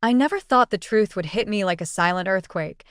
I never thought the truth would hit me like a silent earthquake,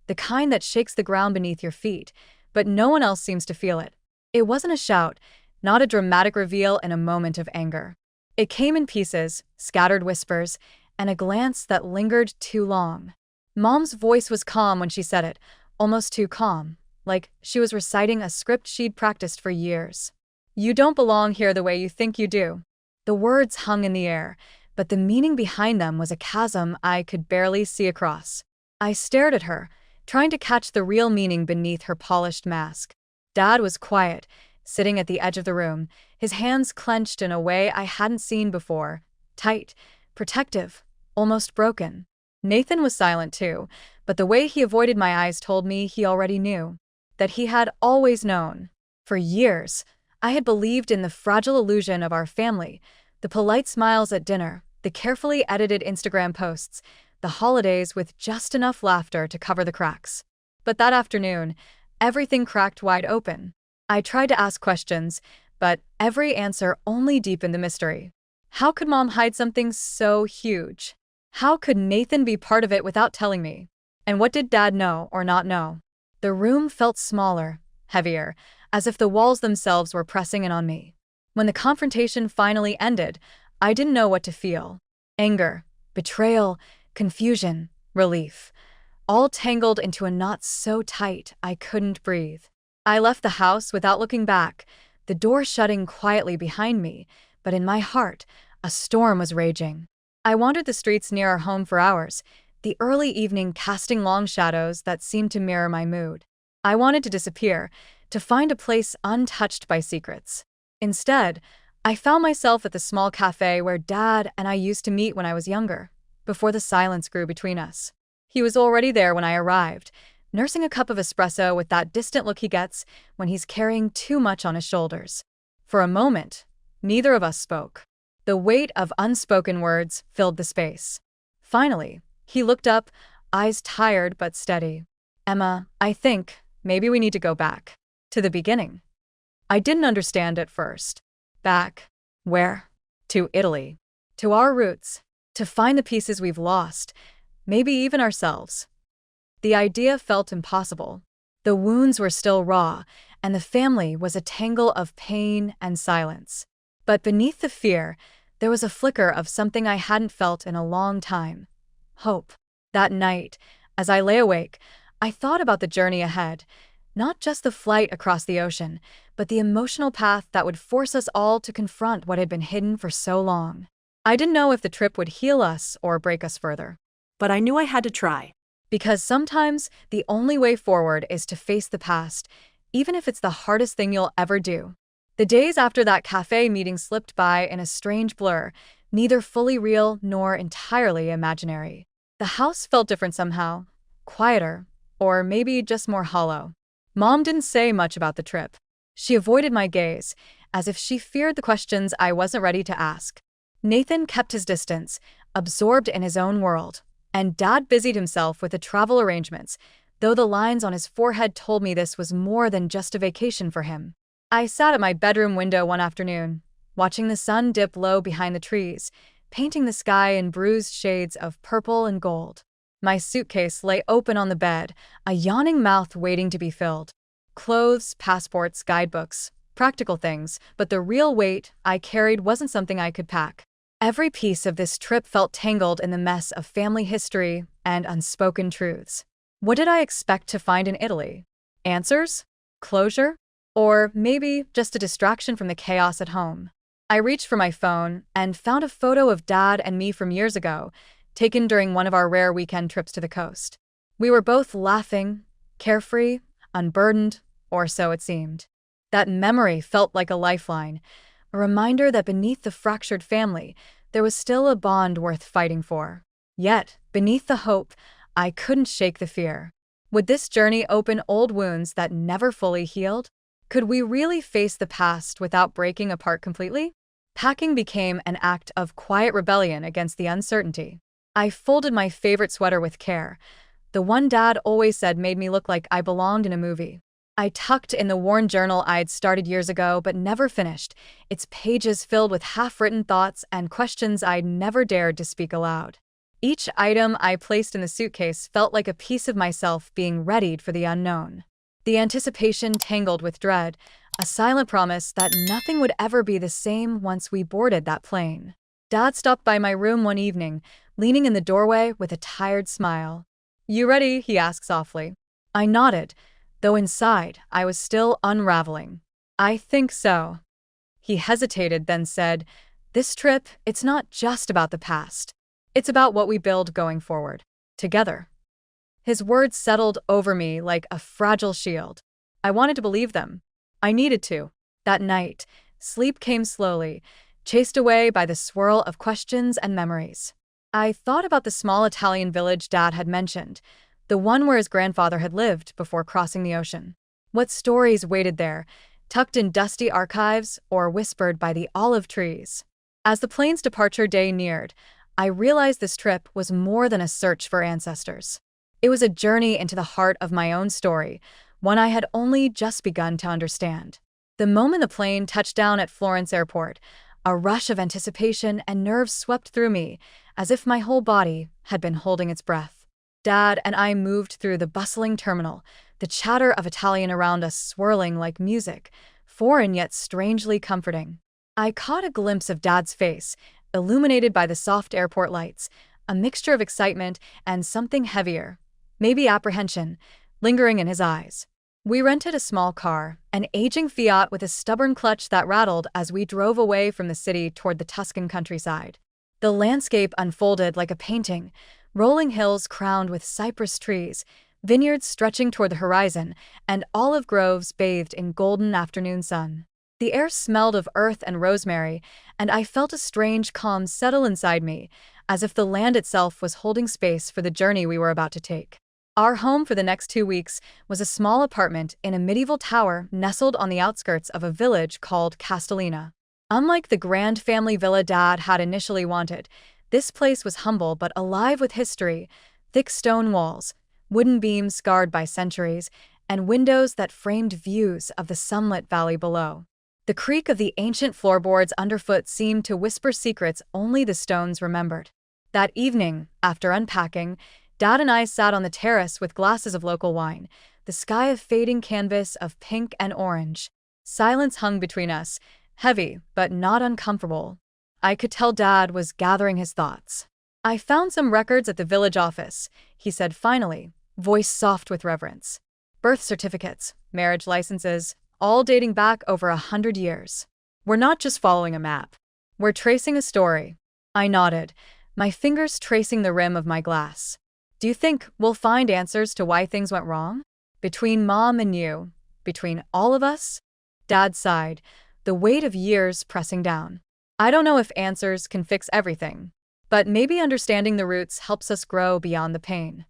the kind that shakes the ground beneath your feet, but no one else seems to feel it. It wasn't a shout, not a dramatic reveal in a moment of anger. It came in pieces, scattered whispers, and a glance that lingered too long. Mom's voice was calm when she said it, almost too calm, like she was reciting a script she'd practiced for years. "You don't belong here the way you think you do." The words hung in the air, but the meaning behind them was a chasm I could barely see across. I stared at her, trying to catch the real meaning beneath her polished mask. Dad was quiet, sitting at the edge of the room, his hands clenched in a way I hadn't seen before, tight, protective, almost broken. Nathan was silent too, but the way he avoided my eyes told me he already knew. That he had always known. For years, I had believed in the fragile illusion of our family, the polite smiles at dinner, the carefully edited Instagram posts, the holidays with just enough laughter to cover the cracks. But that afternoon, everything cracked wide open. I tried to ask questions, but every answer only deepened the mystery. How could Mom hide something so huge? How could Nathan be part of it without telling me? And what did Dad know or not know? The room felt smaller, heavier, as if the walls themselves were pressing in on me. When the confrontation finally ended, I didn't know what to feel. Anger, betrayal, confusion, relief, all tangled into a knot so tight I couldn't breathe. I left the house without looking back, the door shutting quietly behind me, but in my heart, a storm was raging. I wandered the streets near our home for hours, the early evening casting long shadows that seemed to mirror my mood. I wanted to disappear, to find a place untouched by secrets. Instead, I found myself at the small cafe where Dad and I used to meet when I was younger, before the silence grew between us. He was already there when I arrived, nursing a cup of espresso with that distant look he gets when he's carrying too much on his shoulders. For a moment, neither of us spoke. The weight of unspoken words filled the space. Finally, he looked up, eyes tired but steady. "Emma, I think maybe we need to go back. To the beginning." I didn't understand at first. Back? Where? To Italy. To our roots. To find the pieces we've lost. Maybe even ourselves. The idea felt impossible. The wounds were still raw, and the family was a tangle of pain and silence. But beneath the fear, there was a flicker of something I hadn't felt in a long time. Hope. That night, as I lay awake, I thought about the journey ahead. Not just the flight across the ocean, but the emotional path that would force us all to confront what had been hidden for so long. I didn't know if the trip would heal us or break us further. But I knew I had to try. Because sometimes the only way forward is to face the past, even if it's the hardest thing you'll ever do. The days after that cafe meeting slipped by in a strange blur, neither fully real nor entirely imaginary. The house felt different somehow, quieter, or maybe just more hollow. Mom didn't say much about the trip. She avoided my gaze, as if she feared the questions I wasn't ready to ask. Nathan kept his distance, absorbed in his own world, and Dad busied himself with the travel arrangements, though the lines on his forehead told me this was more than just a vacation for him. I sat at my bedroom window one afternoon, watching the sun dip low behind the trees, painting the sky in bruised shades of purple and gold. My suitcase lay open on the bed, a yawning mouth waiting to be filled. Clothes, passports, guidebooks, practical things, but the real weight I carried wasn't something I could pack. Every piece of this trip felt tangled in the mess of family history and unspoken truths. What did I expect to find in Italy? Answers? Closure? Or maybe just a distraction from the chaos at home? I reached for my phone and found a photo of Dad and me from years ago, taken during one of our rare weekend trips to the coast. We were both laughing, carefree, unburdened, or so it seemed. That memory felt like a lifeline, a reminder that beneath the fractured family, there was still a bond worth fighting for. Yet, beneath the hope, I couldn't shake the fear. Would this journey open old wounds that never fully healed? Could we really face the past without breaking apart completely? Packing became an act of quiet rebellion against the uncertainty. I folded my favorite sweater with care, the one Dad always said made me look like I belonged in a movie. I tucked in the worn journal I'd started years ago but never finished, its pages filled with half-written thoughts and questions I'd never dared to speak aloud. Each item I placed in the suitcase felt like a piece of myself being readied for the unknown. The anticipation tangled with dread, a silent promise that nothing would ever be the same once we boarded that plane. Dad stopped by my room one evening, leaning in the doorway with a tired smile. "You ready?" he asked softly. I nodded, though inside I was still unraveling. "I think so." He hesitated, then said, "This trip, it's not just about the past. It's about what we build going forward. Together." His words settled over me like a fragile shield. I wanted to believe them. I needed to. That night, sleep came slowly, chased away by the swirl of questions and memories. I thought about the small Italian village Dad had mentioned, the one where his grandfather had lived before crossing the ocean. What stories waited there, tucked in dusty archives or whispered by the olive trees? As the plane's departure day neared, I realized this trip was more than a search for ancestors. It was a journey into the heart of my own story, one I had only just begun to understand. The moment the plane touched down at Florence Airport, a rush of anticipation and nerves swept through me, as if my whole body had been holding its breath. Dad and I moved through the bustling terminal, the chatter of Italian around us swirling like music, foreign yet strangely comforting. I caught a glimpse of Dad's face, illuminated by the soft airport lights, a mixture of excitement and something heavier, maybe apprehension, lingering in his eyes. We rented a small car, an aging Fiat with a stubborn clutch that rattled as we drove away from the city toward the Tuscan countryside. The landscape unfolded like a painting, rolling hills crowned with cypress trees, vineyards stretching toward the horizon, and olive groves bathed in golden afternoon sun. The air smelled of earth and rosemary, and I felt a strange calm settle inside me, as if the land itself was holding space for the journey we were about to take. Our home for the next 2 weeks was a small apartment in a medieval tower nestled on the outskirts of a village called Castellina. Unlike the grand family villa Dad had initially wanted, this place was humble but alive with history, thick stone walls, wooden beams scarred by centuries, and windows that framed views of the sunlit valley below. The creak of the ancient floorboards underfoot seemed to whisper secrets only the stones remembered. That evening, after unpacking, Dad and I sat on the terrace with glasses of local wine, the sky a fading canvas of pink and orange. Silence hung between us, heavy but not uncomfortable. I could tell Dad was gathering his thoughts. "I found some records at the village office," he said finally, voice soft with reverence. "Birth certificates, marriage licenses, all dating back over 100 years. We're not just following a map. We're tracing a story." I nodded, my fingers tracing the rim of my glass. "Do you think we'll find answers to why things went wrong? Between Mom and you, between all of us?" Dad sighed, the weight of years pressing down. "I don't know if answers can fix everything, but maybe understanding the roots helps us grow beyond the pain."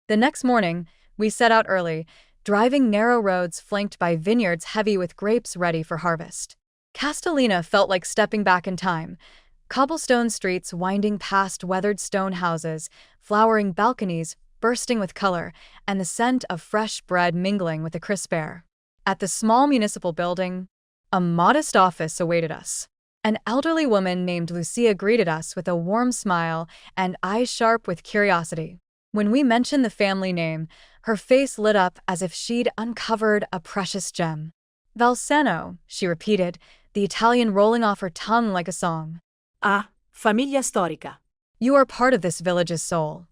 The next morning, we set out early, driving narrow roads flanked by vineyards heavy with grapes ready for harvest. Castellina felt like stepping back in time. Cobblestone streets winding past weathered stone houses, flowering balconies bursting with color, and the scent of fresh bread mingling with the crisp air. At the small municipal building, a modest office awaited us. An elderly woman named Lucia greeted us with a warm smile and eyes sharp with curiosity. When we mentioned the family name, her face lit up as if she'd uncovered a precious gem. "Valsano," she repeated, the Italian rolling off her tongue like a song. Ah, famiglia storica. "You are part of this village's soul."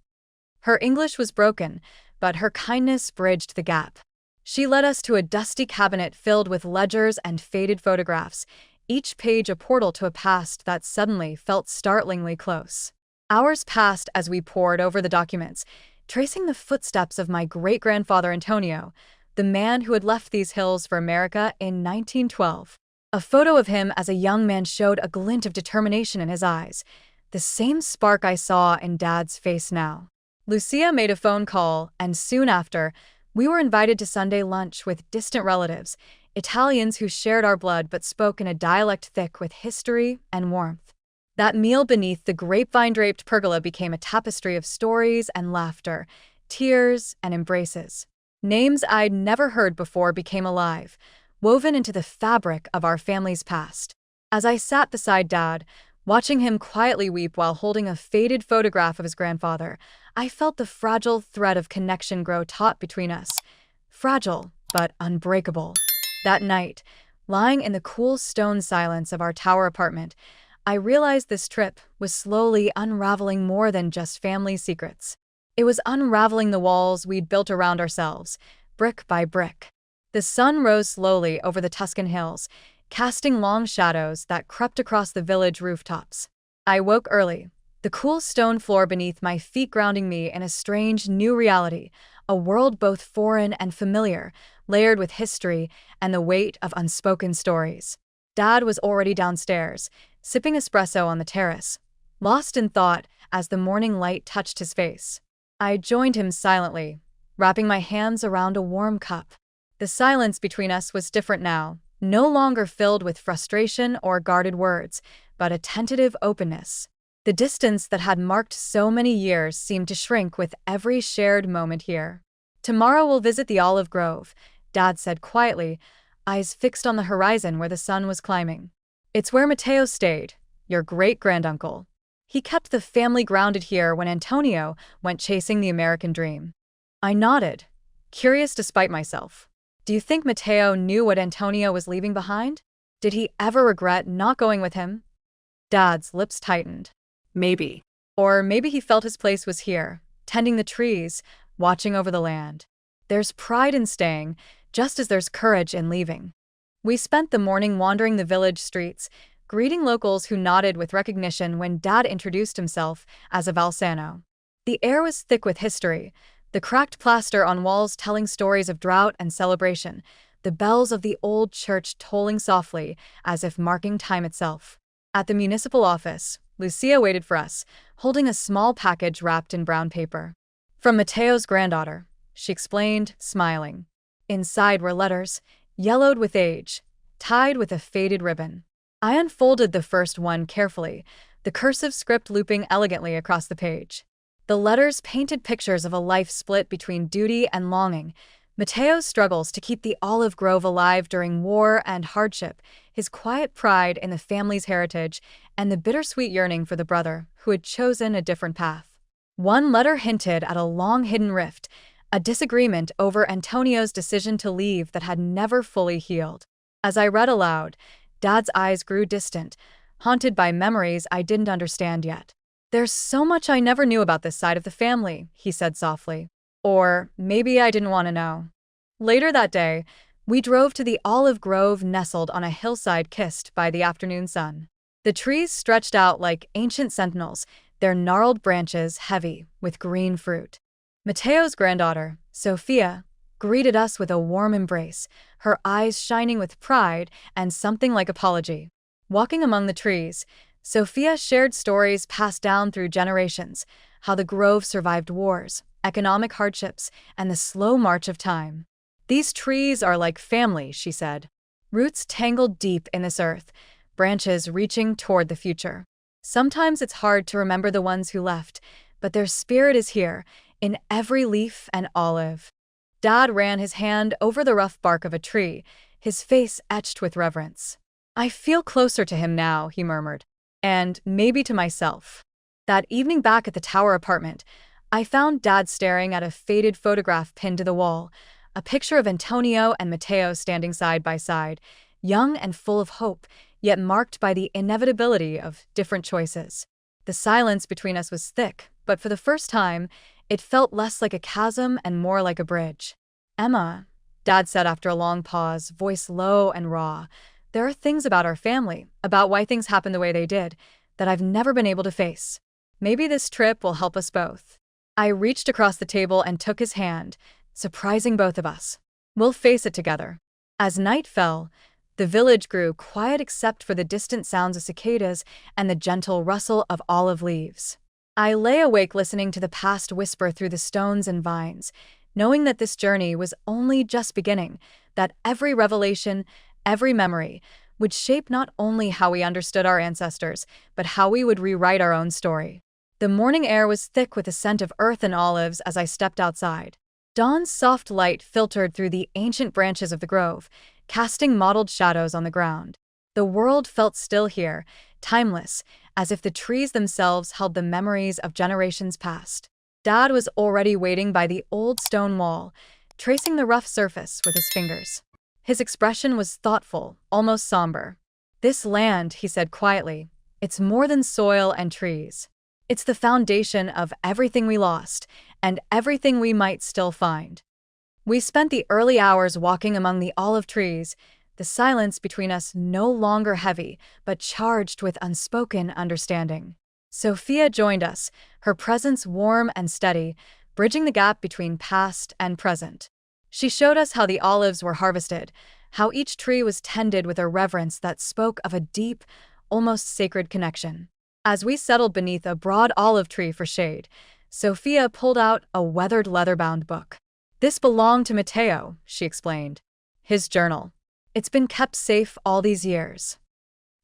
Her English was broken, but her kindness bridged the gap. She led us to a dusty cabinet filled with ledgers and faded photographs, each page a portal to a past that suddenly felt startlingly close. Hours passed as we pored over the documents, tracing the footsteps of my great-grandfather Antonio, the man who had left these hills for America in 1912. A photo of him as a young man showed a glint of determination in his eyes, the same spark I saw in Dad's face now. Lucia made a phone call, and soon after, we were invited to Sunday lunch with distant relatives, Italians who shared our blood but spoke in a dialect thick with history and warmth. That meal beneath the grapevine-draped pergola became a tapestry of stories and laughter, tears and embraces. Names I'd never heard before became alive, woven into the fabric of our family's past. As I sat beside Dad, Watching him quietly weep while holding a faded photograph of his grandfather, I felt the fragile thread of connection grow taut between us. Fragile, but unbreakable. That night, lying in the cool stone silence of our tower apartment, I realized this trip was slowly unraveling more than just family secrets. It was unraveling the walls we'd built around ourselves, brick by brick. The sun rose slowly over the Tuscan hills, casting long shadows that crept across the village rooftops. I woke early, the cool stone floor beneath my feet grounding me in a strange new reality, a world both foreign and familiar, layered with history and the weight of unspoken stories. Dad was already downstairs, sipping espresso on the terrace, lost in thought as the morning light touched his face. I joined him silently, wrapping my hands around a warm cup. The silence between us was different now, no longer filled with frustration or guarded words, but a tentative openness. The distance that had marked so many years seemed to shrink with every shared moment here. "Tomorrow we'll visit the olive grove," Dad said quietly, eyes fixed on the horizon where the sun was climbing. "It's where Matteo stayed, your great-granduncle. He kept the family grounded here when Antonio went chasing the American dream." I nodded, curious despite myself. "Do you think Matteo knew what Antonio was leaving behind? Did he ever regret not going with him?" Dad's lips tightened. Maybe. Or maybe he felt his place was here, tending the trees, watching over the land. There's pride in staying, just as there's courage in leaving. We spent the morning wandering the village streets, greeting locals who nodded with recognition when Dad introduced himself as a Valsano. The air was thick with history, the cracked plaster on walls telling stories of drought and celebration, the bells of the old church tolling softly as if marking time itself. At the municipal office, Lucia waited for us, holding a small package wrapped in brown paper. "From Matteo's granddaughter," she explained, smiling. Inside were letters, yellowed with age, tied with a faded ribbon. I unfolded the first one carefully, the cursive script looping elegantly across the page. The letters painted pictures of a life split between duty and longing, Matteo's struggles to keep the olive grove alive during war and hardship, his quiet pride in the family's heritage, and the bittersweet yearning for the brother who had chosen a different path. One letter hinted at a long-hidden rift, a disagreement over Antonio's decision to leave that had never fully healed. As I read aloud, Dad's eyes grew distant, haunted by memories I didn't understand yet. "There's so much I never knew about this side of the family," he said softly. Or maybe I didn't want to know. Later that day, we drove to the olive grove nestled on a hillside kissed by the afternoon sun. The trees stretched out like ancient sentinels, their gnarled branches heavy with green fruit. Matteo's granddaughter, Sophia, greeted us with a warm embrace, her eyes shining with pride and something like apology. Walking among the trees, Sophia shared stories passed down through generations, how the grove survived wars, economic hardships, and the slow march of time. "These trees are like family," she said. "Roots tangled deep in this earth, branches reaching toward the future. Sometimes it's hard to remember the ones who left, but their spirit is here, in every leaf and olive." Dad ran his hand over the rough bark of a tree, his face etched with reverence. "I feel closer to him now," he murmured. "And maybe to myself." That evening back at the tower apartment, I found Dad staring at a faded photograph pinned to the wall, a picture of Antonio and Matteo standing side by side, young and full of hope, yet marked by the inevitability of different choices. The silence between us was thick, but for the first time, it felt less like a chasm and more like a bridge. "Emma," Dad said after a long pause, voice low and raw, "there are things about our family, about why things happen the way they did, that I've never been able to face. Maybe this trip will help us both." I reached across the table and took his hand, surprising both of us. "We'll face it together." As night fell, the village grew quiet except for the distant sounds of cicadas and the gentle rustle of olive leaves. I lay awake listening to the past whisper through the stones and vines, knowing that this journey was only just beginning, that every revelation, every memory, would shape not only how we understood our ancestors, but how we would rewrite our own story. The morning air was thick with the scent of earth and olives as I stepped outside. Dawn's soft light filtered through the ancient branches of the grove, casting mottled shadows on the ground. The world felt still here, timeless, as if the trees themselves held the memories of generations past. Dad was already waiting by the old stone wall, tracing the rough surface with his fingers. His expression was thoughtful, almost somber. "This land," he said quietly, "it's more than soil and trees. It's the foundation of everything we lost, and everything we might still find." We spent the early hours walking among the olive trees, the silence between us no longer heavy, but charged with unspoken understanding. Sophia joined us, her presence warm and steady, bridging the gap between past and present. She showed us how the olives were harvested, how each tree was tended with a reverence that spoke of a deep, almost sacred connection. As we settled beneath a broad olive tree for shade, Sophia pulled out a weathered leather-bound book. "This belonged to Matteo," she explained. "His journal. It's been kept safe all these years."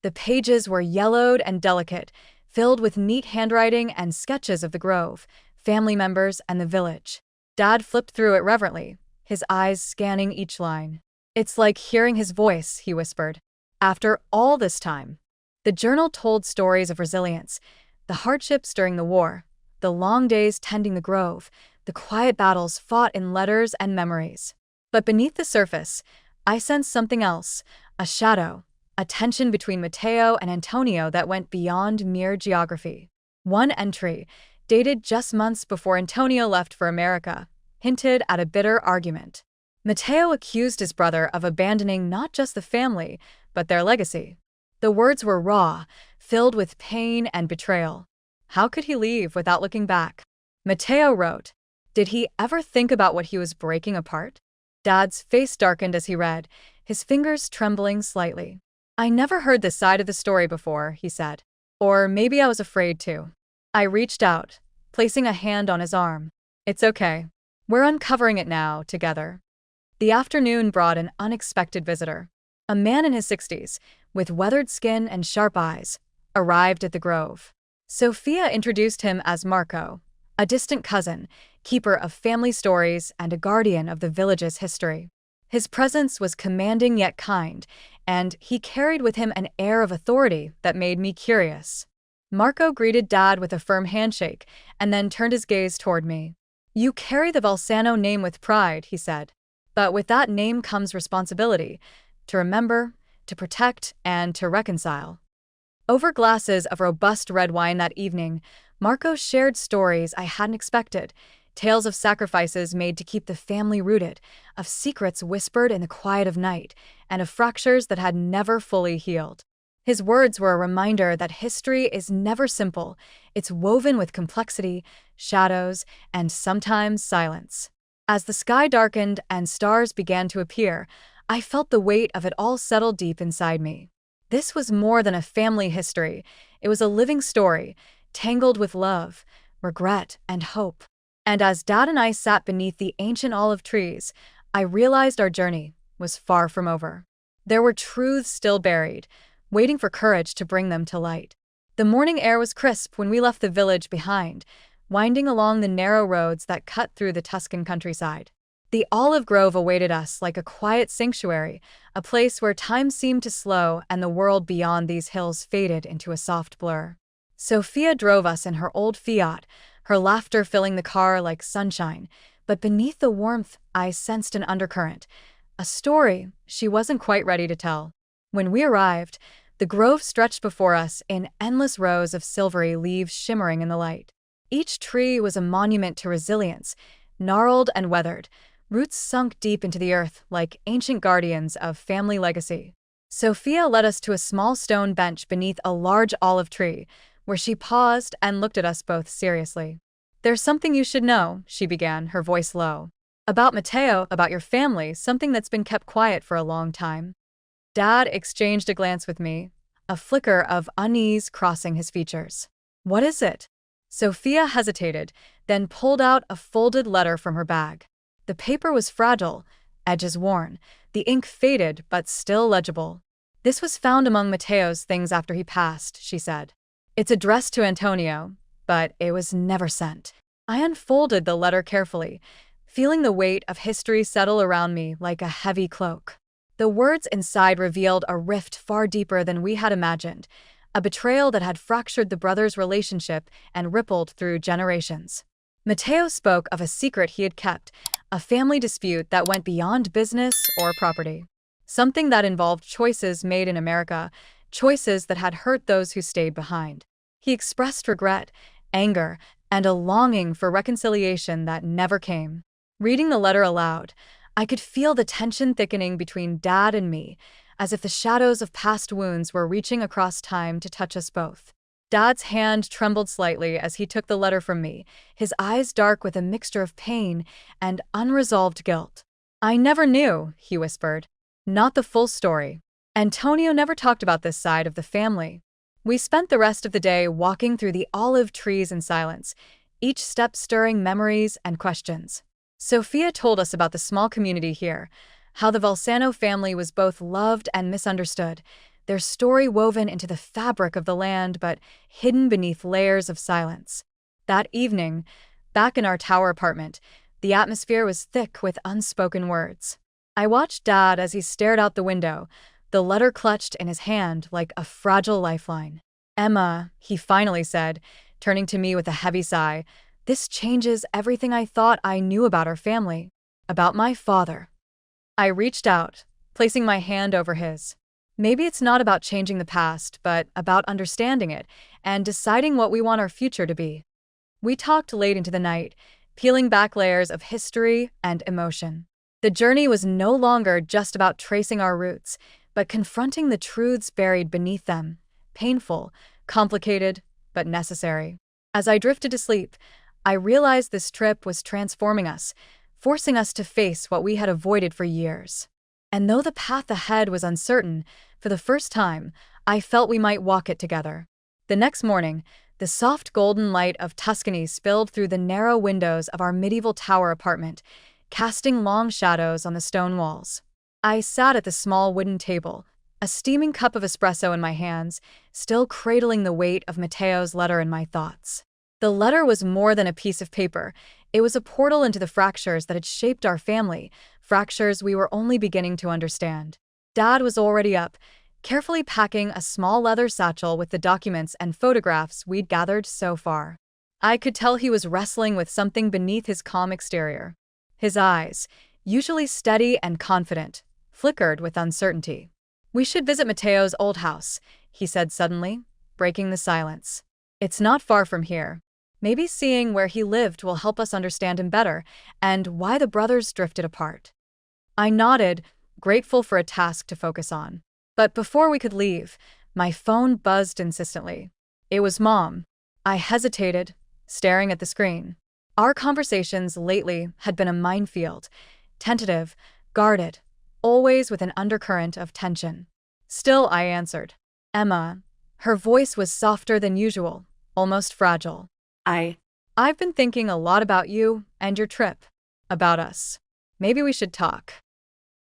The pages were yellowed and delicate, filled with neat handwriting and sketches of the grove, family members, and the village. Dad flipped through it reverently, his eyes scanning each line. "It's like hearing his voice," he whispered. "After all this time." The journal told stories of resilience, the hardships during the war, the long days tending the grove, the quiet battles fought in letters and memories. But beneath the surface, I sensed something else, a shadow, a tension between Matteo and Antonio that went beyond mere geography. One entry, dated just months before Antonio left for America, hinted at a bitter argument. Matteo accused his brother of abandoning not just the family, but their legacy. The words were raw, filled with pain and betrayal. How could he leave without looking back? Matteo wrote, "Did he ever think about what he was breaking apart?" Dad's face darkened as he read, his fingers trembling slightly. "I never heard this side of the story before," he said. "Or maybe I was afraid to." I reached out, placing a hand on his arm. "It's okay. We're uncovering it now, together." The afternoon brought an unexpected visitor. A man in his 60s, with weathered skin and sharp eyes, arrived at the grove. Sophia introduced him as Marco, a distant cousin, keeper of family stories and a guardian of the village's history. His presence was commanding yet kind, and he carried with him an air of authority that made me curious. Marco greeted Dad with a firm handshake and then turned his gaze toward me. "You carry the Valsano name with pride," he said. "But with that name comes responsibility, to remember, to protect, and to reconcile." Over glasses of robust red wine that evening, Marco shared stories I hadn't expected, tales of sacrifices made to keep the family rooted, of secrets whispered in the quiet of night, and of fractures that had never fully healed. His words were a reminder that history is never simple. It's woven with complexity, shadows, and sometimes silence. As the sky darkened and stars began to appear, I felt the weight of it all settle deep inside me. This was more than a family history. It was a living story, tangled with love, regret, and hope. And as Dad and I sat beneath the ancient olive trees, I realized our journey was far from over. There were truths still buried, waiting for courage to bring them to light. The morning air was crisp when we left the village behind, winding along the narrow roads that cut through the Tuscan countryside. The olive grove awaited us like a quiet sanctuary, a place where time seemed to slow and the world beyond these hills faded into a soft blur. Sophia drove us in her old Fiat, her laughter filling the car like sunshine, but beneath the warmth I sensed an undercurrent, a story she wasn't quite ready to tell. When we arrived, the grove stretched before us in endless rows of silvery leaves shimmering in the light. Each tree was a monument to resilience, gnarled and weathered, roots sunk deep into the earth like ancient guardians of family legacy. Sophia led us to a small stone bench beneath a large olive tree, where she paused and looked at us both seriously. "There's something you should know," she began, her voice low. "About Matteo, about your family, something that's been kept quiet for a long time." Dad exchanged a glance with me, a flicker of unease crossing his features. "What is it?" Sophia hesitated, then pulled out a folded letter from her bag. The paper was fragile, edges worn, the ink faded but still legible. "This was found among Matteo's things after he passed," she said. "It's addressed to Antonio, but it was never sent." I unfolded the letter carefully, feeling the weight of history settle around me like a heavy cloak. The words inside revealed a rift far deeper than we had imagined, a betrayal that had fractured the brothers' relationship and rippled through generations. Matteo spoke of a secret he had kept, a family dispute that went beyond business or property. Something that involved choices made in America, choices that had hurt those who stayed behind. He expressed regret, anger, and a longing for reconciliation that never came. Reading the letter aloud, I could feel the tension thickening between Dad and me, as if the shadows of past wounds were reaching across time to touch us both. Dad's hand trembled slightly as he took the letter from me, his eyes dark with a mixture of pain and unresolved guilt. "I never knew," he whispered. "Not the full story. Antonio never talked about this side of the family." We spent the rest of the day walking through the olive trees in silence, each step stirring memories and questions. Sophia told us about the small community here, how the Valsano family was both loved and misunderstood, their story woven into the fabric of the land but hidden beneath layers of silence. That evening, back in our tower apartment, the atmosphere was thick with unspoken words. I watched Dad as he stared out the window, the letter clutched in his hand like a fragile lifeline. "Emma," he finally said, turning to me with a heavy sigh, "this changes everything I thought I knew about our family, about my father." I reached out, placing my hand over his. "Maybe it's not about changing the past, but about understanding it and deciding what we want our future to be." We talked late into the night, peeling back layers of history and emotion. The journey was no longer just about tracing our roots, but confronting the truths buried beneath them, painful, complicated, but necessary. As I drifted to sleep, I realized this trip was transforming us, forcing us to face what we had avoided for years. And though the path ahead was uncertain, for the first time, I felt we might walk it together. The next morning, the soft golden light of Tuscany spilled through the narrow windows of our medieval tower apartment, casting long shadows on the stone walls. I sat at the small wooden table, a steaming cup of espresso in my hands, still cradling the weight of Matteo's letter in my thoughts. The letter was more than a piece of paper. It was a portal into the fractures that had shaped our family, fractures we were only beginning to understand. Dad was already up, carefully packing a small leather satchel with the documents and photographs we'd gathered so far. I could tell he was wrestling with something beneath his calm exterior. His eyes, usually steady and confident, flickered with uncertainty. "We should visit Matteo's old house," he said suddenly, breaking the silence. "It's not far from here. Maybe seeing where he lived will help us understand him better and why the brothers drifted apart." I nodded, grateful for a task to focus on. But before we could leave, my phone buzzed insistently. It was Mom. I hesitated, staring at the screen. Our conversations lately had been a minefield, tentative, guarded, always with an undercurrent of tension. Still, I answered. "Emma." Her voice was softer than usual, almost fragile. I've been thinking a lot about you and your trip. About us. Maybe we should talk."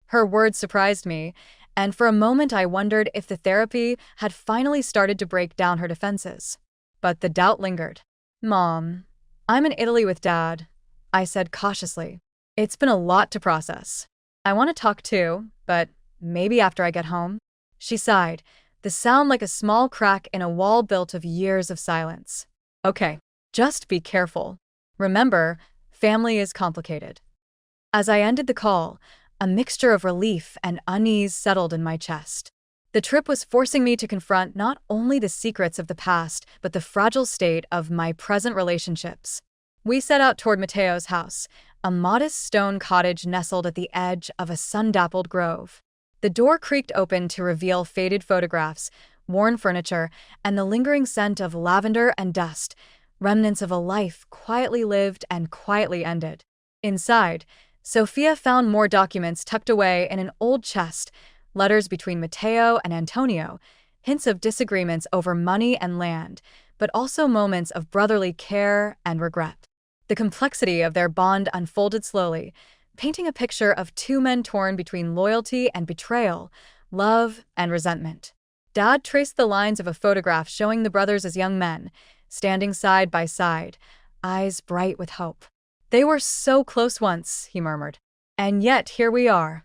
Her words surprised me, and for a moment I wondered if the therapy had finally started to break down her defenses. But the doubt lingered. "Mom, I'm in Italy with Dad," I said cautiously. "It's been a lot to process. I want to talk too, but maybe after I get home." She sighed, the sound like a small crack in a wall built of years of silence. "Okay. Just be careful. Remember, family is complicated." As I ended the call, a mixture of relief and unease settled in my chest. The trip was forcing me to confront not only the secrets of the past, but the fragile state of my present relationships. We set out toward Matteo's house, a modest stone cottage nestled at the edge of a sun-dappled grove. The door creaked open to reveal faded photographs, worn furniture, and the lingering scent of lavender and dust, remnants of a life quietly lived and quietly ended. Inside, Sophia found more documents tucked away in an old chest, letters between Matteo and Antonio, hints of disagreements over money and land, but also moments of brotherly care and regret. The complexity of their bond unfolded slowly, painting a picture of two men torn between loyalty and betrayal, love and resentment. Dad traced the lines of a photograph showing the brothers as young men, standing side by side, eyes bright with hope. "They were so close once," he murmured. "And yet here we are."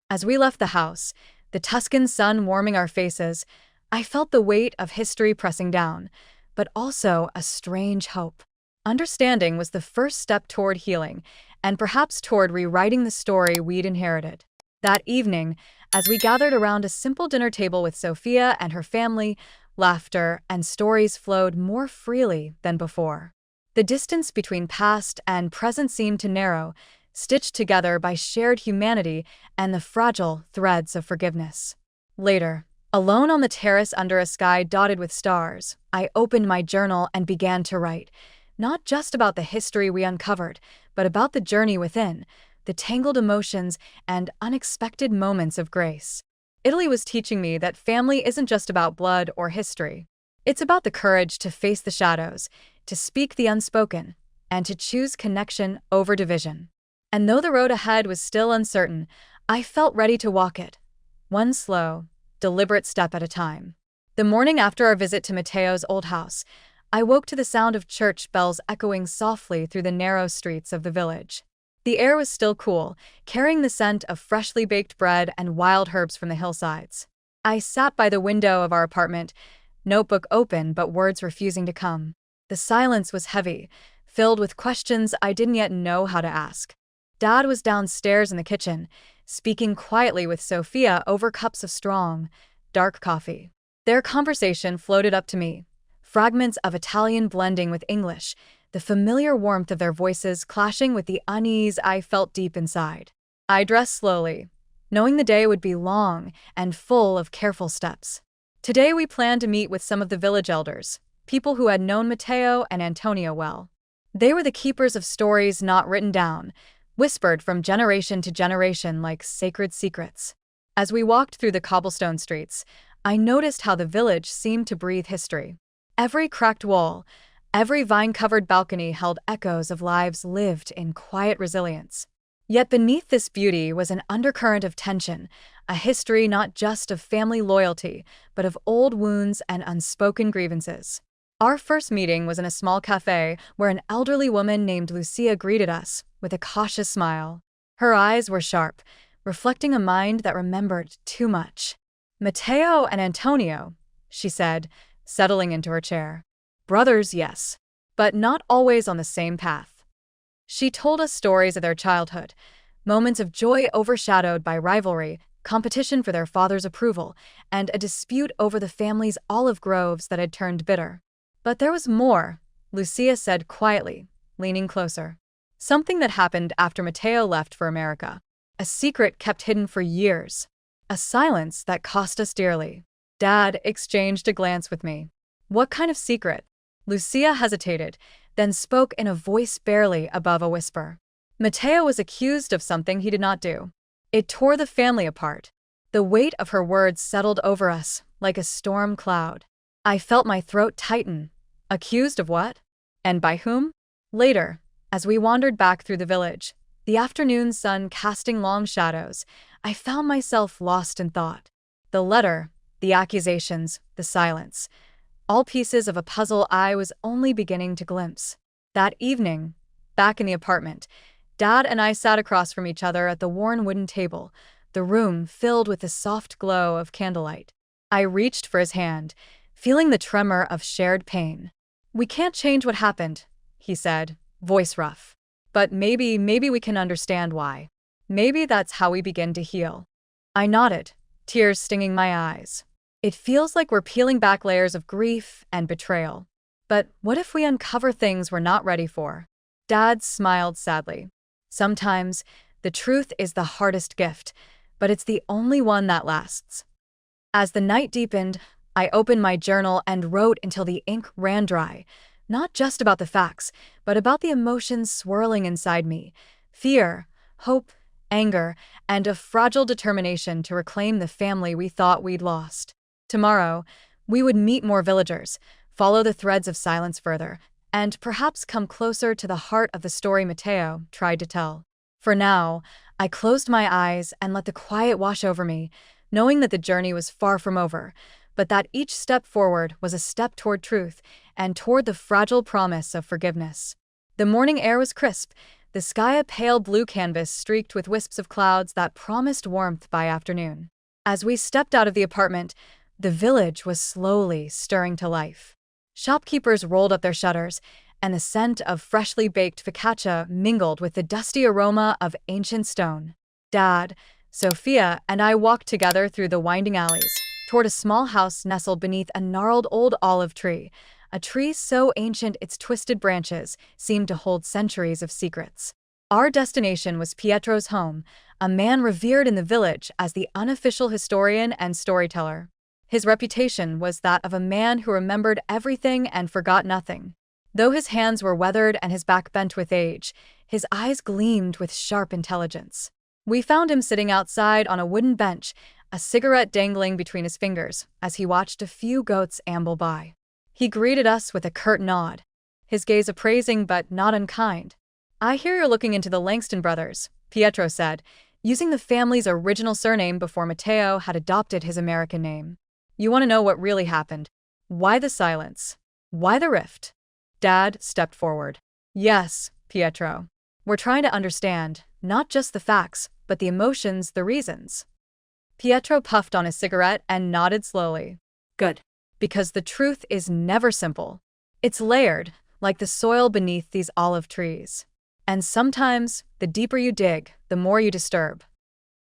As we left the house, the Tuscan sun warming our faces, I felt the weight of history pressing down, but also a strange hope. Understanding was the first step toward healing, and perhaps toward rewriting the story we'd inherited. That evening, as we gathered around a simple dinner table with Sophia and her family, laughter and stories flowed more freely than before. The distance between past and present seemed to narrow, stitched together by shared humanity and the fragile threads of forgiveness. Later, alone on the terrace under a sky dotted with stars, I opened my journal and began to write, not just about the history we uncovered, but about the journey within, the tangled emotions and unexpected moments of grace. Italy was teaching me that family isn't just about blood or history. It's about the courage to face the shadows, to speak the unspoken, and to choose connection over division. And though the road ahead was still uncertain, I felt ready to walk it, one slow, deliberate step at a time. The morning after our visit to Matteo's old house, I woke to the sound of church bells echoing softly through the narrow streets of the village. The air was still cool, carrying the scent of freshly baked bread and wild herbs from the hillsides. I sat by the window of our apartment, notebook open but words refusing to come. The silence was heavy, filled with questions I didn't yet know how to ask. Dad was downstairs in the kitchen, speaking quietly with Sophia over cups of strong, dark coffee. Their conversation floated up to me, fragments of Italian blending with English, the familiar warmth of their voices clashing with the unease I felt deep inside. I dressed slowly, knowing the day would be long and full of careful steps. Today we planned to meet with some of the village elders, people who had known Matteo and Antonio well. They were the keepers of stories not written down, whispered from generation to generation like sacred secrets. As we walked through the cobblestone streets, I noticed how the village seemed to breathe history. Every cracked wall, every vine-covered balcony held echoes of lives lived in quiet resilience. Yet beneath this beauty was an undercurrent of tension, a history not just of family loyalty, but of old wounds and unspoken grievances. Our first meeting was in a small cafe where an elderly woman named Lucia greeted us with a cautious smile. Her eyes were sharp, reflecting a mind that remembered too much. "Matteo and Antonio," she said, settling into her chair. "Brothers, yes, but not always on the same path." She told us stories of their childhood, moments of joy overshadowed by rivalry, competition for their father's approval, and a dispute over the family's olive groves that had turned bitter. But there was more, Lucia said quietly, leaning closer. Something that happened after Matteo left for America. A secret kept hidden for years. A silence that cost us dearly. Dad exchanged a glance with me. "What kind of secret?" Lucia hesitated, then spoke in a voice barely above a whisper. "Matteo was accused of something he did not do. It tore the family apart." The weight of her words settled over us like a storm cloud. I felt my throat tighten. Accused of what? And by whom? Later, as we wandered back through the village, the afternoon sun casting long shadows, I found myself lost in thought. The letter, the accusations, the silence, all pieces of a puzzle I was only beginning to glimpse. That evening, back in the apartment, Dad and I sat across from each other at the worn wooden table, the room filled with the soft glow of candlelight. I reached for his hand, feeling the tremor of shared pain. "We can't change what happened," he said, voice rough. "But maybe we can understand why. Maybe that's how we begin to heal." I nodded, tears stinging my eyes. It feels like we're peeling back layers of grief and betrayal. But what if we uncover things we're not ready for? Dad smiled sadly. "Sometimes, the truth is the hardest gift, but it's the only one that lasts." As the night deepened, I opened my journal and wrote until the ink ran dry, not just about the facts, but about the emotions swirling inside me: fear, hope, anger, and a fragile determination to reclaim the family we thought we'd lost. Tomorrow, we would meet more villagers, follow the threads of silence further, and perhaps come closer to the heart of the story Matteo tried to tell. For now, I closed my eyes and let the quiet wash over me, knowing that the journey was far from over, but that each step forward was a step toward truth and toward the fragile promise of forgiveness. The morning air was crisp, the sky a pale blue canvas streaked with wisps of clouds that promised warmth by afternoon. As we stepped out of the apartment, The village was slowly stirring to life. Shopkeepers rolled up their shutters, and the scent of freshly baked focaccia mingled with the dusty aroma of ancient stone. Dad, Sophia, and I walked together through the winding alleys, toward a small house nestled beneath a gnarled old olive tree, a tree so ancient its twisted branches seemed to hold centuries of secrets. Our destination was Pietro's home, a man revered in the village as the unofficial historian and storyteller. His reputation was that of a man who remembered everything and forgot nothing. Though his hands were weathered and his back bent with age, his eyes gleamed with sharp intelligence. We found him sitting outside on a wooden bench, a cigarette dangling between his fingers, as he watched a few goats amble by. He greeted us with a curt nod, his gaze appraising but not unkind. "I hear you're looking into the Langston brothers," Pietro said, using the family's original surname before Matteo had adopted his American name. "You want to know what really happened? Why the silence? Why the rift?" Dad stepped forward. "Yes, Pietro. We're trying to understand, not just the facts, but the emotions, the reasons." Pietro puffed on his cigarette and nodded slowly. Good. "Because the truth is never simple. It's layered, like the soil beneath these olive trees. And sometimes, the deeper you dig, the more you disturb."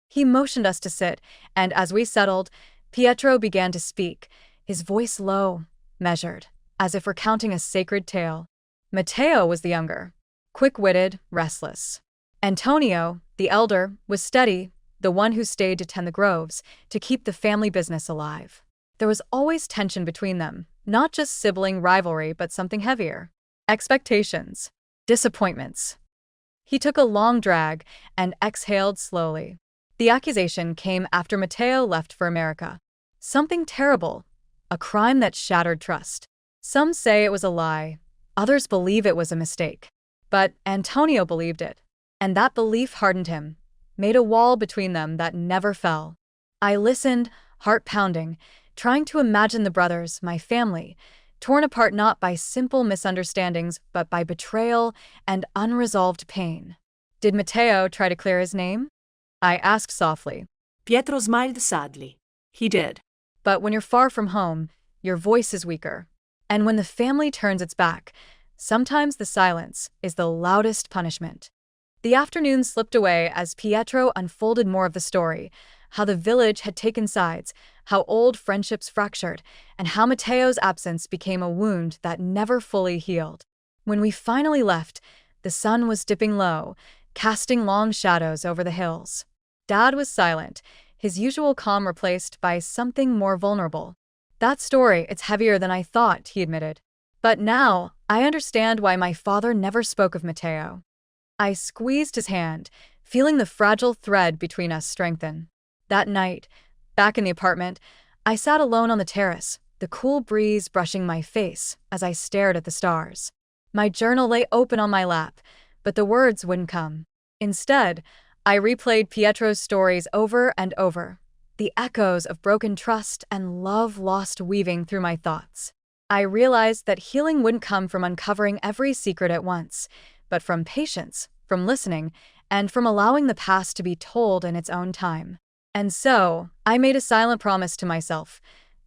He motioned us to sit, and as we settled, Pietro began to speak, his voice low, measured, as if recounting a sacred tale. Matteo was the younger, quick-witted, restless. Antonio, the elder, was steady, the one who stayed to tend the groves, to keep the family business alive. There was always tension between them, not just sibling rivalry but something heavier. Expectations. Disappointments. He took a long drag and exhaled slowly. The accusation came after Matteo left for America. Something terrible, a crime that shattered trust. Some say it was a lie, others believe it was a mistake. But Antonio believed it, and that belief hardened him, made a wall between them that never fell. I listened, heart pounding, trying to imagine the brothers, my family, torn apart not by simple misunderstandings but by betrayal and unresolved pain. "Did Matteo try to clear his name?" I asked softly. Pietro smiled sadly. He did. "But when you're far from home, your voice is weaker. And when the family turns its back, sometimes the silence is the loudest punishment." The afternoon slipped away as Pietro unfolded more of the story, how the village had taken sides, how old friendships fractured, and how Matteo's absence became a wound that never fully healed. When we finally left, the sun was dipping low, casting long shadows over the hills. Dad was silent, his usual calm replaced by something more vulnerable. "That story, it's heavier than I thought," he admitted. "But now, I understand why my father never spoke of Matteo." I squeezed his hand, feeling the fragile thread between us strengthen. That night, back in the apartment, I sat alone on the terrace, the cool breeze brushing my face as I stared at the stars. My journal lay open on my lap, but the words wouldn't come. Instead, I replayed Pietro's stories over and over, the echoes of broken trust and love lost weaving through my thoughts. I realized that healing wouldn't come from uncovering every secret at once, but from patience, from listening, and from allowing the past to be told in its own time. And so, I made a silent promise to myself,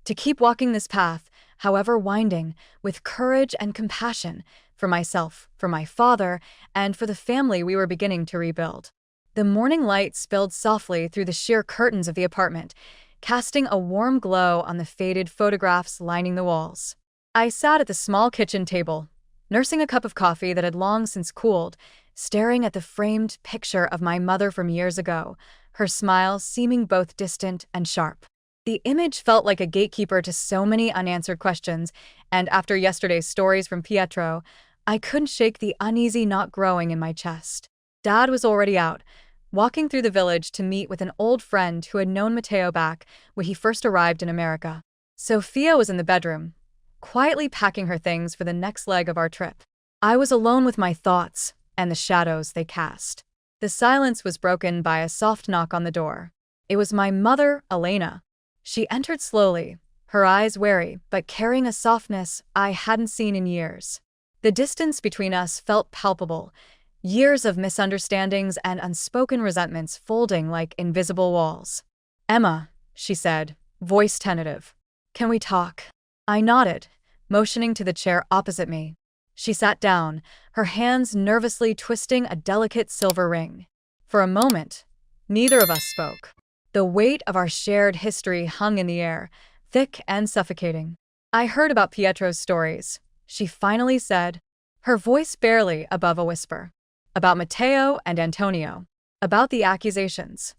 to keep walking this path, however winding, with courage and compassion, for myself, for my father, and for the family we were beginning to rebuild. The morning light spilled softly through the sheer curtains of the apartment, casting a warm glow on the faded photographs lining the walls. I sat at the small kitchen table, nursing a cup of coffee that had long since cooled, staring at the framed picture of my mother from years ago, her smile seeming both distant and sharp. The image felt like a gatekeeper to so many unanswered questions, and after yesterday's stories from Pietro, I couldn't shake the uneasy knot growing in my chest. Dad was already out, walking through the village to meet with an old friend who had known Matteo back when he first arrived in America. Sophia was in the bedroom, quietly packing her things for the next leg of our trip. I was alone with my thoughts and the shadows they cast. The silence was broken by a soft knock on the door. It was my mother, Elena. She entered slowly, her eyes wary, but carrying a softness I hadn't seen in years. The distance between us felt palpable, years of misunderstandings and unspoken resentments folding like invisible walls. "Emma," she said, voice tentative. Can we talk? I nodded, motioning to the chair opposite me. She sat down, her hands nervously twisting a delicate silver ring. For a moment, neither of us spoke. The weight of our shared history hung in the air, thick and suffocating. I heard about Pietro's stories, she finally said, her voice barely above a whisper. About Matteo and Antonio. About the accusations.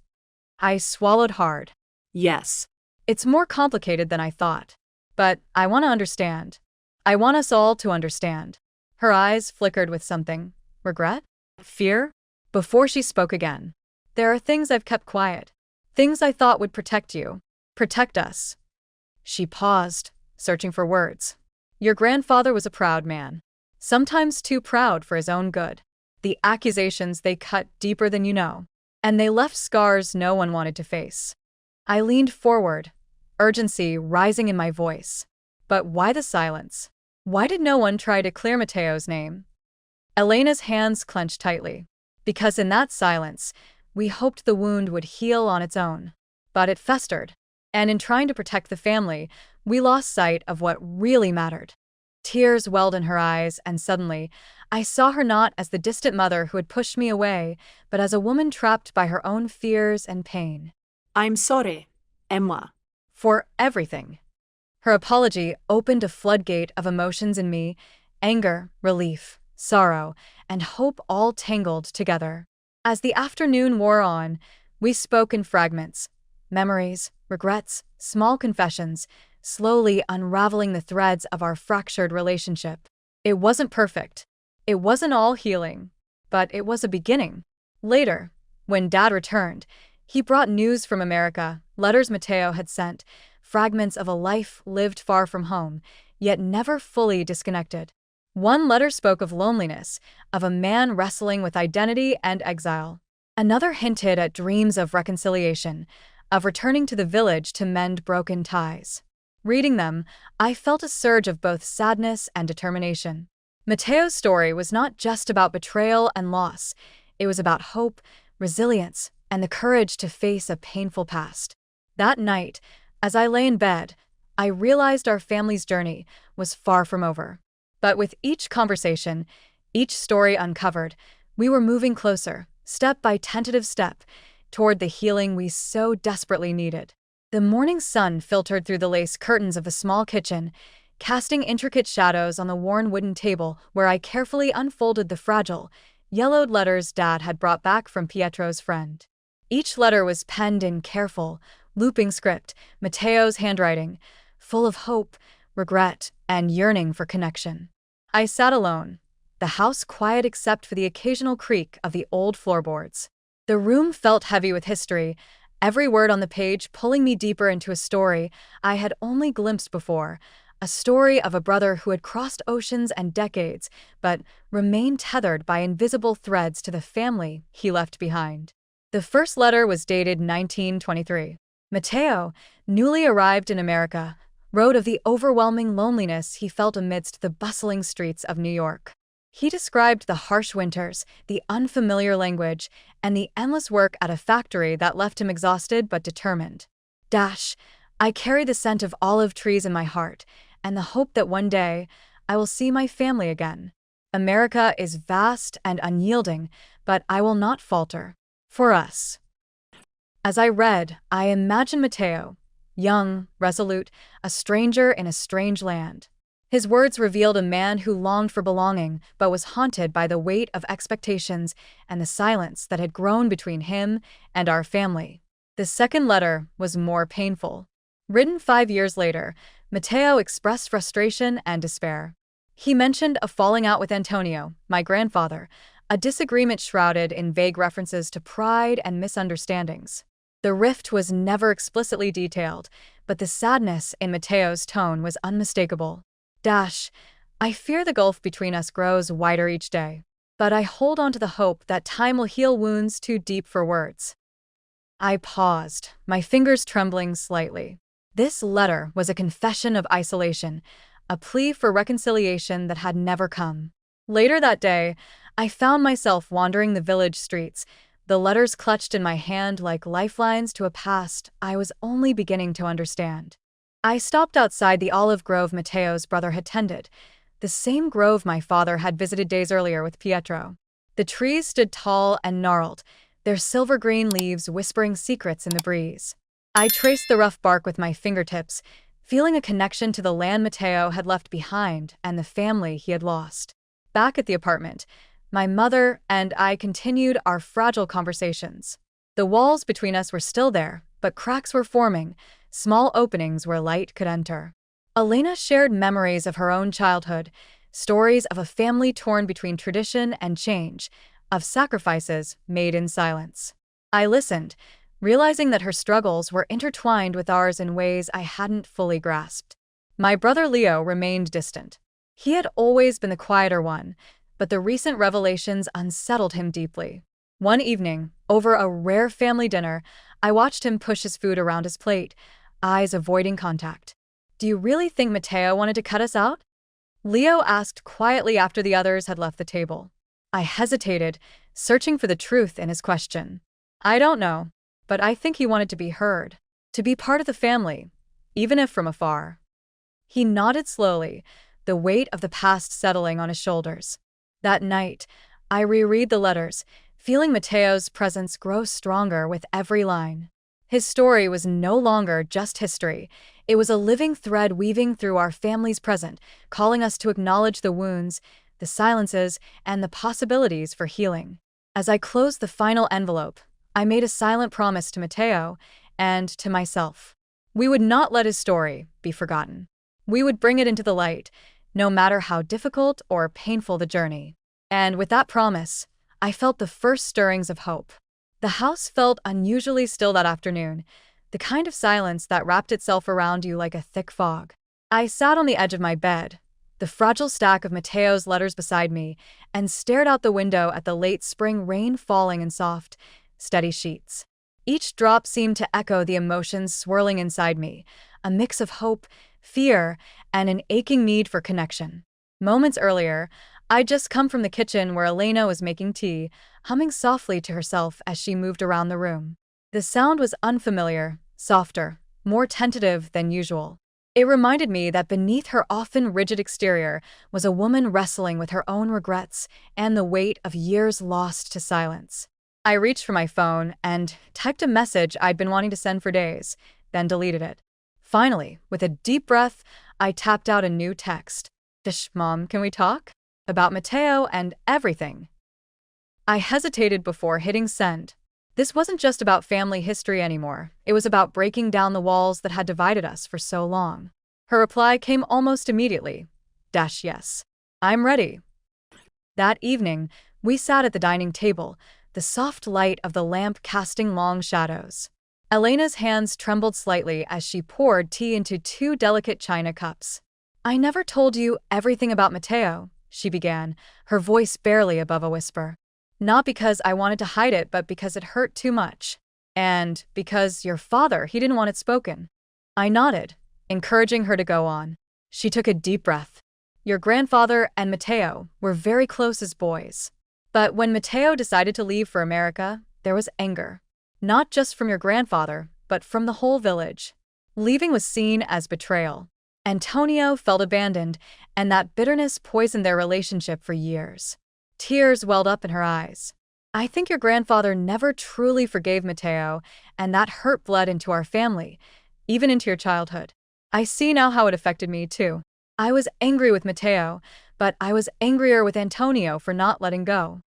I swallowed hard. Yes. It's more complicated than I thought. But I want to understand. I want us all to understand. Her eyes flickered with something. Regret? Fear? Before she spoke again. There are things I've kept quiet. Things I thought would protect you. Protect us. She paused, searching for words. Your grandfather was a proud man. Sometimes too proud for his own good. The accusations, they cut deeper than you know. And they left scars no one wanted to face. I leaned forward, urgency rising in my voice. But why the silence? Why did no one try to clear Matteo's name? Elena's hands clenched tightly. Because in that silence, we hoped the wound would heal on its own. But it festered. And in trying to protect the family, we lost sight of what really mattered. Tears welled in her eyes, and suddenly, I saw her not as the distant mother who had pushed me away, but as a woman trapped by her own fears and pain. I'm sorry, Emma. For everything. Her apology opened a floodgate of emotions in me, anger, relief, sorrow, and hope all tangled together. As the afternoon wore on, we spoke in fragments, memories, regrets, small confessions, slowly unraveling the threads of our fractured relationship. It wasn't perfect. It wasn't all healing. But it was a beginning. Later, when Dad returned, he brought news from America, letters Matteo had sent, fragments of a life lived far from home, yet never fully disconnected. One letter spoke of loneliness, of a man wrestling with identity and exile. Another hinted at dreams of reconciliation, of returning to the village to mend broken ties. Reading them, I felt a surge of both sadness and determination. Matteo's story was not just about betrayal and loss. It was about hope, resilience, and the courage to face a painful past. That night, as I lay in bed, I realized our family's journey was far from over. But with each conversation, each story uncovered, we were moving closer, step by tentative step, toward the healing we so desperately needed. The morning sun filtered through the lace curtains of the small kitchen, casting intricate shadows on the worn wooden table where I carefully unfolded the fragile, yellowed letters Dad had brought back from Pietro's friend. Each letter was penned in careful, looping script, Matteo's handwriting, full of hope, regret, and yearning for connection. I sat alone, the house quiet except for the occasional creak of the old floorboards. The room felt heavy with history, every word on the page pulling me deeper into a story I had only glimpsed before, a story of a brother who had crossed oceans and decades, but remained tethered by invisible threads to the family he left behind. The first letter was dated 1923. Matteo, newly arrived in America, wrote of the overwhelming loneliness he felt amidst the bustling streets of New York. He described the harsh winters, the unfamiliar language, and the endless work at a factory that left him exhausted but determined. I carry the scent of olive trees in my heart, and the hope that one day I will see my family again. America is vast and unyielding, but I will not falter. For us. As I read, I imagined Matteo, young, resolute, a stranger in a strange land. His words revealed a man who longed for belonging but was haunted by the weight of expectations and the silence that had grown between him and our family. The second letter was more painful. Written 5 years later, Matteo expressed frustration and despair. He mentioned a falling out with Antonio, my grandfather, a disagreement shrouded in vague references to pride and misunderstandings. The rift was never explicitly detailed, but the sadness in Matteo's tone was unmistakable. I fear the gulf between us grows wider each day, but I hold on to the hope that time will heal wounds too deep for words. I paused, my fingers trembling slightly. This letter was a confession of isolation, a plea for reconciliation that had never come. Later that day, I found myself wandering the village streets, the letters clutched in my hand like lifelines to a past I was only beginning to understand. I stopped outside the olive grove Matteo's brother had tended, the same grove my father had visited days earlier with Pietro. The trees stood tall and gnarled, their silver-green leaves whispering secrets in the breeze. I traced the rough bark with my fingertips, feeling a connection to the land Matteo had left behind and the family he had lost. Back at the apartment, my mother and I continued our fragile conversations. The walls between us were still there, but cracks were forming, small openings where light could enter. Elena shared memories of her own childhood, stories of a family torn between tradition and change, of sacrifices made in silence. I listened, realizing that her struggles were intertwined with ours in ways I hadn't fully grasped. My brother Leo remained distant. He had always been the quieter one, but the recent revelations unsettled him deeply. One evening, over a rare family dinner, I watched him push his food around his plate, eyes avoiding contact. "Do you really think Matteo wanted to cut us out?" Leo asked quietly after the others had left the table. I hesitated, searching for the truth in his question. "I don't know, but I think he wanted to be heard, to be part of the family, even if from afar." He nodded slowly, the weight of the past settling on his shoulders. That night, I reread the letters, feeling Matteo's presence grow stronger with every line. His story was no longer just history. It was a living thread weaving through our family's present, calling us to acknowledge the wounds, the silences, and the possibilities for healing. As I closed the final envelope, I made a silent promise to Matteo and to myself. We would not let his story be forgotten. We would bring it into the light, no matter how difficult or painful the journey. And with that promise, I felt the first stirrings of hope. The house felt unusually still that afternoon, the kind of silence that wrapped itself around you like a thick fog. I sat on the edge of my bed, the fragile stack of Matteo's letters beside me, and stared out the window at the late spring rain falling in soft, steady sheets. Each drop seemed to echo the emotions swirling inside me, a mix of hope, fear, and an aching need for connection. Moments earlier, I'd just come from the kitchen where Elena was making tea, humming softly to herself as she moved around the room. The sound was unfamiliar, softer, more tentative than usual. It reminded me that beneath her often rigid exterior was a woman wrestling with her own regrets and the weight of years lost to silence. I reached for my phone and typed a message I'd been wanting to send for days, then deleted it. Finally, with a deep breath, I tapped out a new text. "Dish, Mom, can we talk? About Matteo and everything." I hesitated before hitting send. This wasn't just about family history anymore. It was about breaking down the walls that had divided us for so long. Her reply came almost immediately. "Yes. I'm ready." That evening, we sat at the dining table, the soft light of the lamp casting long shadows. Elena's hands trembled slightly as she poured tea into two delicate china cups. "I never told you everything about Matteo," she began, her voice barely above a whisper. "Not because I wanted to hide it, but because it hurt too much. And because your father, he didn't want it spoken." I nodded, encouraging her to go on. She took a deep breath. "Your grandfather and Matteo were very close as boys. But when Matteo decided to leave for America, there was anger. Not just from your grandfather, but from the whole village. Leaving was seen as betrayal. Antonio felt abandoned, and that bitterness poisoned their relationship for years." Tears welled up in her eyes. "I think your grandfather never truly forgave Matteo, and that hurt bled into our family, even into your childhood. I see now how it affected me, too. I was angry with Matteo, but I was angrier with Antonio for not letting go."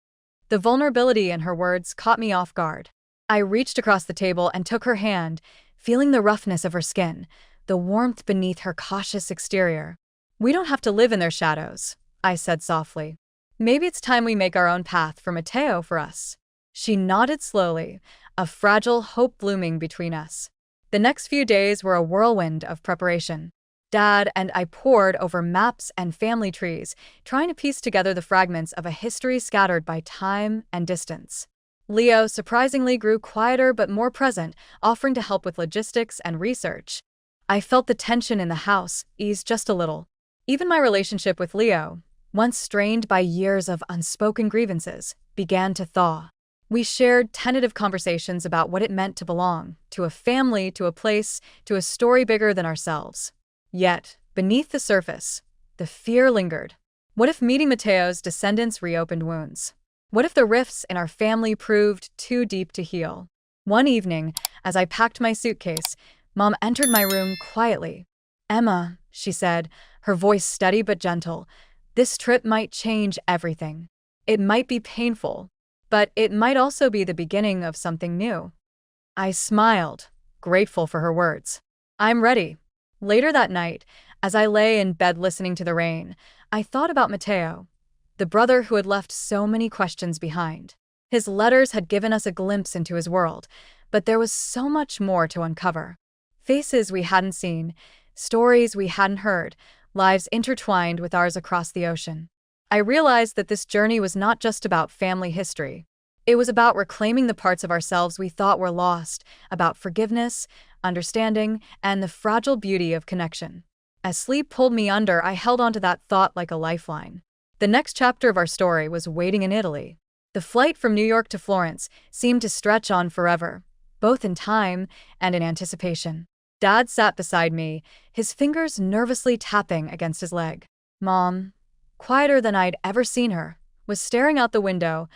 The vulnerability in her words caught me off guard. I reached across the table and took her hand, feeling the roughness of her skin, the warmth beneath her cautious exterior. "We don't have to live in their shadows," I said softly. "Maybe it's time we make our own path for Matteo for us." She nodded slowly, a fragile hope blooming between us. The next few days were a whirlwind of preparation. Dad and I pored over maps and family trees, trying to piece together the fragments of a history scattered by time and distance. Leo surprisingly grew quieter but more present, offering to help with logistics and research. I felt the tension in the house ease just a little. Even my relationship with Leo, once strained by years of unspoken grievances, began to thaw. We shared tentative conversations about what it meant to belong, to a family, to a place, to a story bigger than ourselves. Yet, beneath the surface, the fear lingered. What if meeting Mateo's descendants reopened wounds? What if the rifts in our family proved too deep to heal? One evening, as I packed my suitcase, Mom entered my room quietly. "Emma," she said, her voice steady but gentle, "this trip might change everything. It might be painful, but it might also be the beginning of something new." I smiled, grateful for her words. "I'm ready." Later that night, as I lay in bed listening to the rain, I thought about Mateo, the brother who had left so many questions behind. His letters had given us a glimpse into his world, but there was so much more to uncover. Faces we hadn't seen, stories we hadn't heard, lives intertwined with ours across the ocean. I realized that this journey was not just about family history. It was about reclaiming the parts of ourselves we thought were lost, about forgiveness, understanding, and the fragile beauty of connection. As sleep pulled me under, I held onto that thought like a lifeline. The next chapter of our story was waiting in Italy. The flight from New York to Florence seemed to stretch on forever, both in time and in anticipation. Dad sat beside me, his fingers nervously tapping against his leg. Mom, quieter than I'd ever seen her, was staring out the window,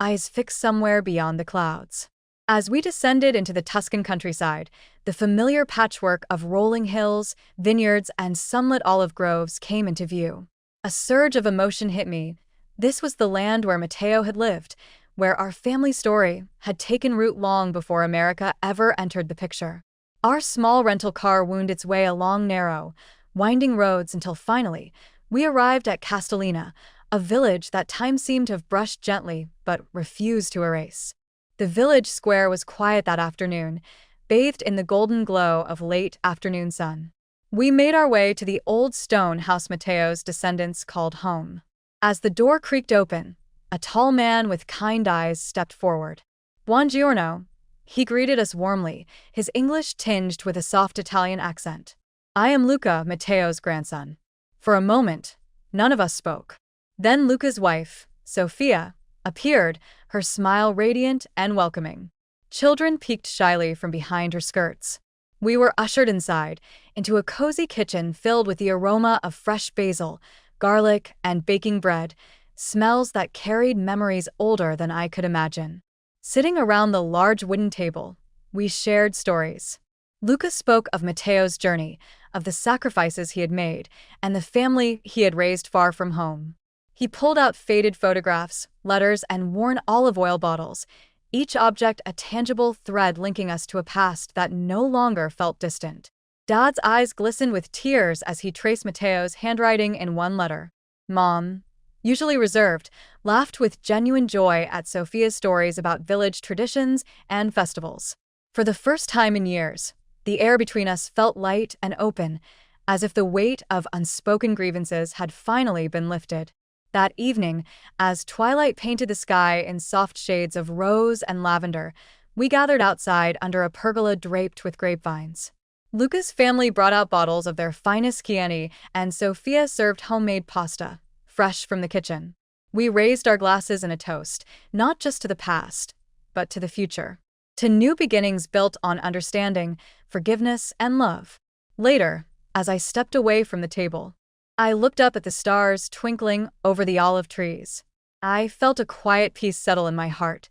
eyes fixed somewhere beyond the clouds. As we descended into the Tuscan countryside, the familiar patchwork of rolling hills, vineyards, and sunlit olive groves came into view. A surge of emotion hit me. This was the land where Mateo had lived, where our family story had taken root long before America ever entered the picture. Our small rental car wound its way along narrow, winding roads until finally, we arrived at Castellina, a village that time seemed to have brushed gently but refused to erase. The village square was quiet that afternoon, bathed in the golden glow of late afternoon sun. We made our way to the old stone house Mateo's descendants called home. As the door creaked open, a tall man with kind eyes stepped forward. "Buongiorno," he greeted us warmly, his English tinged with a soft Italian accent. "I am Luca, Mateo's grandson." For a moment, none of us spoke. Then Luca's wife, Sophia, appeared, her smile radiant and welcoming. Children peeked shyly from behind her skirts. We were ushered inside, into a cozy kitchen filled with the aroma of fresh basil, garlic, and baking bread, smells that carried memories older than I could imagine. Sitting around the large wooden table, we shared stories. Luca spoke of Mateo's journey, of the sacrifices he had made, and the family he had raised far from home. He pulled out faded photographs, letters, and worn olive oil bottles, each object a tangible thread linking us to a past that no longer felt distant. Dad's eyes glistened with tears as he traced Mateo's handwriting in one letter. Mom, usually reserved, laughed with genuine joy at Sophia's stories about village traditions and festivals. For the first time in years, the air between us felt light and open, as if the weight of unspoken grievances had finally been lifted. That evening, as twilight painted the sky in soft shades of rose and lavender, we gathered outside under a pergola draped with grapevines. Luca's family brought out bottles of their finest Chianti, and Sophia served homemade pasta, fresh from the kitchen. We raised our glasses in a toast, not just to the past, but to the future. To new beginnings built on understanding, forgiveness, and love. Later, as I stepped away from the table, I looked up at the stars twinkling over the olive trees. I felt a quiet peace settle in my heart,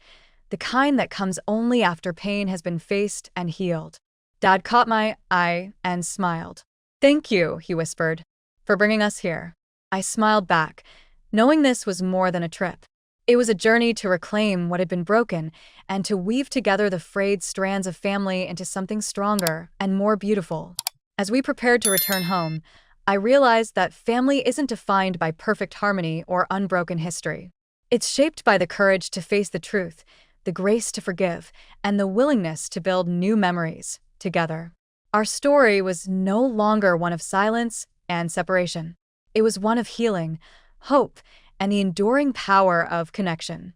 the kind that comes only after pain has been faced and healed. Dad caught my eye and smiled. "Thank you," he whispered, "for bringing us here." I smiled back, knowing this was more than a trip. It was a journey to reclaim what had been broken and to weave together the frayed strands of family into something stronger and more beautiful. As we prepared to return home, I realized that family isn't defined by perfect harmony or unbroken history. It's shaped by the courage to face the truth, the grace to forgive, and the willingness to build new memories together. Our story was no longer one of silence and separation. It was one of healing, hope, and the enduring power of connection.